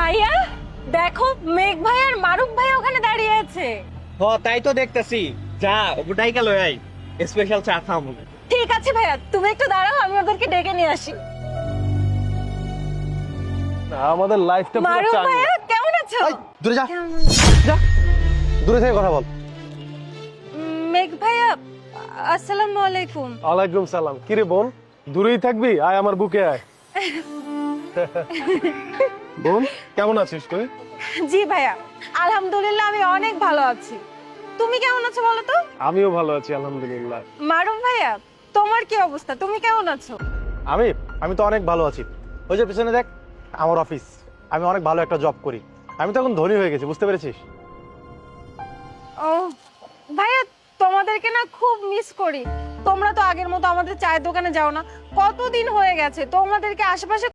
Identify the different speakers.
Speaker 1: ভাইয়া দেখো, মেঘ ভাই আর মারুফ ভাই ওখানে দাঁড়িয়ে আছে।
Speaker 2: তাই তো দেখতেছি। যা ওটাই গেল এই স্পেশাল চা খাবো।
Speaker 1: ঠিক আছে ভাইয়া, তুমি একটু দাঁড়াও, আমি ওদেরকে ডেকে নিয়ে আসি।
Speaker 3: আমাদের লাইফটা পুরো
Speaker 1: মারুফ
Speaker 3: চাঙ্গা।
Speaker 1: ভাইয়া কেমন আছো?
Speaker 3: দূরে যা,
Speaker 1: কেমন?
Speaker 3: যা দূরে থেকে কথা বল।
Speaker 1: মেঘ ভাইয়া, আসসালামু আলাইকুম।
Speaker 3: ওয়ালাইকুম সালাম। কি রে বোন, দূরেই থাকবি? আয় আমার বুকে আয়। বোন কেমন আছিস তুই?
Speaker 1: জি ভাইয়া, আলহামদুলিল্লাহ আমি অনেক ভালো আছি। তুমি কেমন আছো বলো তো?
Speaker 3: আমিও ভালো আছি আলহামদুলিল্লাহ।
Speaker 1: মারুফ ভাইয়া, তোমার কি অবস্থা? তুমি কেমন আছো?
Speaker 4: আমি তো অনেক ভালো আছি। ওই যে পিছনে দেখ, আমার অফিস। আমি অনেক ভালো একটা জব করি। আমি তো এখন ধনী হয়ে গেছি, বুঝতে পেরেছিস?
Speaker 1: ও ভাইয়া, তোমাদেরকে না খুব মিস করি। তোমরা তো আগের মতো আমাদের চায়ের দোকানে যাও না, কতদিন হয়ে গেছে। তোমাদেরকে আশেপাশে